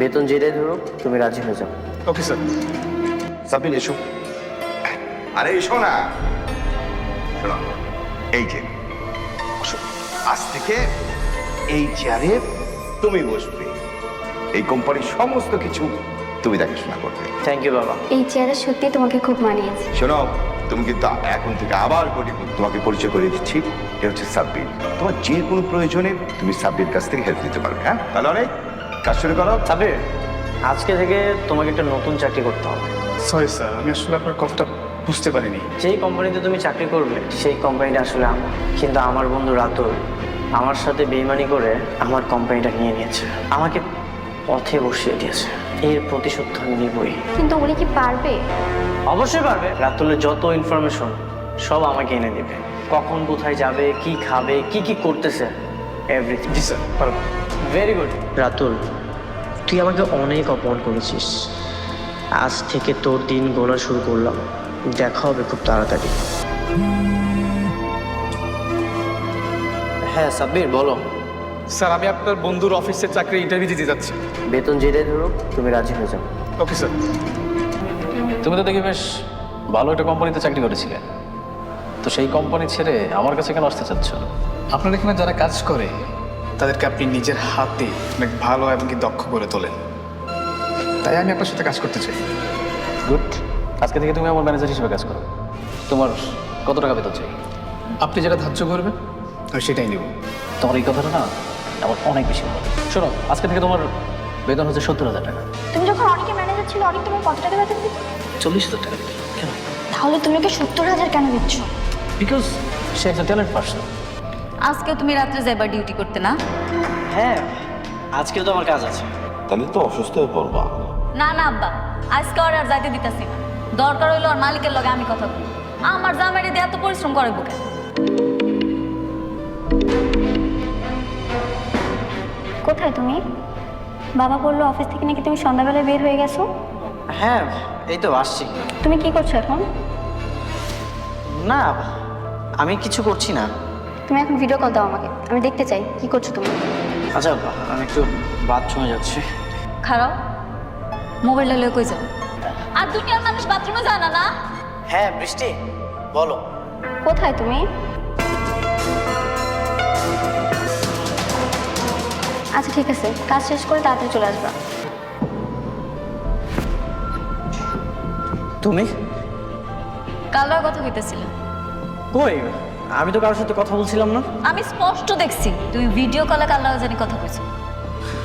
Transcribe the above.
বেতন যেটাই ধরুক তুমি রাজি হয়ে যাও। Okay sir. সাবিন এসো। আরে এসো না, শোনো, এই যে বসো। আজ থেকে এই চেয়ারে তুমি বসবে, এই কোম্পানির সমস্ত কিছু তুমি দেখাশোনা করবে। থ্যাংক ইউ বাবা। এই চেয়ারে সত্যি তোমাকে খুব মানিয়েছে। শোনো, তুমি কিন্তু এখন থেকে আবার বলি, তোমাকে পরিচয় করে দিচ্ছি, এটা হচ্ছে সাব্বির। তোমার যে কোনো প্রয়োজনে তুমি সাব্বির কাছ থেকে হেল্প নিতে পারবে। হ্যাঁ, তাহলে অনেক কাজ শুরু করো। সাবির, আজকে থেকে তোমাকে একটা নতুন চাকরি করতে হবে। সরি স্যার, আমি আসলে আপনার কথাটা বুঝতে পারিনি। যেই কোম্পানিতে তুমি চাকরি করবে সেই কোম্পানিটা আসলে আমার, কিন্তু আমার বন্ধু রাতুল আমার সাথে বেইমানি করে আমার কোম্পানিটা নিয়ে নিয়েছে, আমাকে পথে বসিয়ে দিয়েছে। এর প্রতিশোধ তো আমি নিবই। কিন্তু উনি কি পারবে? অবশ্যই পারবে। রাতুলের যত ইনফরমেশন সব আমাকে এনে দেবে, কখন কোথায় যাবে, কি খাবে, কি কি করতেছে, এভরিথিং। জি স্যার, পারবো। Very good. রাতুল, তুই আমাকে অনেক অপমান করেছিস, আজ থেকে তোর দিন গোনা শুরু করলাম। দেখা হবে খুব তাড়াতাড়ি। হ্যাঁ সাব্বির, বলো। স্যার, আমি আপনার বন্ধুর অফিসের চাকরি ইন্টারভিউ দিতে যাচ্ছি। বেতন যেটাই ধরুক তুমি রাজি হয়ে যাও। Okay sir. তুমি তো দেখি বেশ ভালো একটা কোম্পানিতে চাকরি করেছিলে, তো সেই কোম্পানি ছেড়ে আমার কাছে কেন আসতে চাচ্ছ? আপনার এখানে যারা কাজ করে তাদেরকে আপনি নিজের হাতে অনেক ভালো এবং কি দক্ষ করে তোলেন, তাই আমি আপনার সাথে কাজ করতে চাই। গুড। আজকে থেকে তুমি আমার ম্যানেজার হিসেবে কাজ করো। তোমার কত টাকা বেতন চাই? আপনি যেটা ধার্য করবেন আমি সেটাই নেব। তোমার এই কথাটা না আমার অনেক বেশি ভালো। শোনো, আজকে থেকে তোমার বেতন হচ্ছে 70,000 টাকা। তুমি যখন অনেকে ম্যানেজার ছিল, অনেক তোমার কত টাকা বেতন দিত? 40,000 টাকা দিতে। কেন? তাহলে তুমি ওকে 70,000 কেন দিচ্ছ? বিকজ সে একটা ট্যালেন্ট পার্সন। আজকে তুমি রাত্রে যাইবা ডিউটি করতে না? হ্যাঁ, আজকেও তো আমার কাজ আছে। তাহলে তো অসুস্থ হয়ে পড়বা। না না আব্বা, আজকে আর যাইতে দিতেছি না। দরকার হইলো আর মালিকের লগে আমি কথা বলি। আমার জামাইরে দিয়ে এত পরিশ্রম করাইবো কেন? কোথায় তুমি? বাবা বললো অফিস থেকে নাকি তুমি সন্ধ্যাবেলায় বের হয়ে গেছো। হ্যাঁ, এই তো আসছি। তুমি কি করছো এখন? না, আমি কিছু করছি না। তুমি এখন ভিডিও কল দাও আমাকে, আমি দেখতে চাই কি করছো তুমি। আচ্ছা, আমি একটু বাথরুমে যাচ্ছি। খারাপ, মোবাইলটা লয়ে কই যাও? আর দুনিয়ার মানুষ বাথরুমে যায় না না? হ্যাঁ বৃষ্টি, বলো। কোথায় তুমি? আচ্ছা ঠিক আছে, কাজ শেষ করে তাড়াতাড়ি চলে আসবা। তুমি কাল আর কথা কইতেছিলে? কই? আমি তো কারোর সাথে কথা বলছিলাম না। আমি স্পষ্ট দেখছি তুমি ভিডিও কলে কাল জানি কথা কইছো।